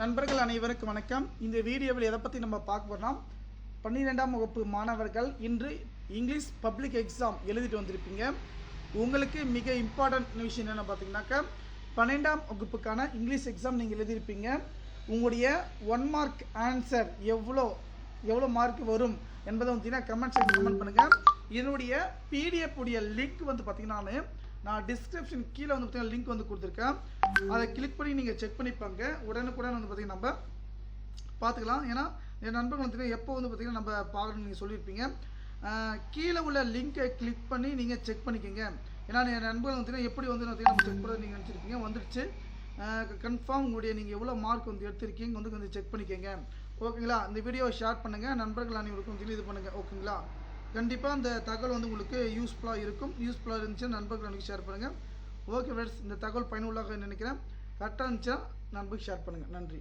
நண்பர்கள் அனைவருக்கும் வணக்கம். இந்த வீடியோவில் எதை பற்றி நம்ம பார்க்க போறோம், 12ஆம் வகுப்பு மாணவர்கள் இன்று இங்கிலீஷ் பப்ளிக் எக்ஸாம் எழுதிட்டு வந்திருப்பீங்க. உங்களுக்கு மிக இம்பார்ட்டன்ட் விஷயம் என்ன பார்த்தீங்கன்னாக்கா, 12ஆம் வகுப்புக்கான இங்கிலீஷ் எக்ஸாம் நீங்கள் எழுதியிருப்பீங்க. உங்களுடைய 1 மார்க் ஆன்சர் எவ்வளோ மார்க் வரும் என்பதை வந்து கமெண்ட் செக்ஷன் கமெண்ட் பண்ணுங்கள். என்னுடைய பிடிஎஃப் உடைய லிங்க் வந்து பார்த்தீங்கன்னா நான் டிஸ்கிரிப்ஷன் கீழே வந்து பார்த்தீங்கன்னா லிங்க் வந்து கொடுத்துருக்கேன். அதை கிளிக் பண்ணி நீங்கள் செக் பண்ணிப்பாங்க. உடனுக்குடன் வந்து பார்த்தீங்கன்னா நம்ம பார்த்துக்கலாம். ஏன்னா என் நண்பர்கள் வந்து எப்போ வந்து பார்த்தீங்கன்னா நம்ம பார்க்கணும்னு நீங்கள் சொல்லியிருப்பீங்க. கீழே உள்ள லிங்கை கிளிக் பண்ணி நீங்கள் செக் பண்ணிக்கோங்க. ஏன்னா என் நண்பர்கள் வந்து எப்படி வந்து நம்ம செக் பண்ண நீங்கள் நினச்சிருப்பீங்க. வந்துடுச்சு கன்ஃபார்ம் உங்களுடைய நீங்கள் எவ்வளோ மார்க் வந்து எடுத்திருக்கீங்க வந்து செக் பண்ணிக்கோங்க. ஓகேங்களா? இந்த வீடியோவை ஷேர் பண்ணுங்கள், நண்பர்கள் அனைவருக்கும் வந்து இது பண்ணுங்கள். ஓகேங்களா? கண்டிப்பாக இந்த தகவல் வந்து உங்களுக்கு யூஸ்ஃபுல்லாக இருக்கும். யூஸ்ஃபுல்லாக இருந்துச்சுன்னா நண்பர்கள் எனக்கு ஷேர் பண்ணுங்கள். ஓகே ஃப்ரெண்ட்ஸ், இந்த தகவல் பயனுள்ளதாக நினைக்கிறேன். கரெக்டாக இருந்துச்சுன்னா நண்பர்களுக்கு ஷேர் பண்ணுங்கள். நன்றி.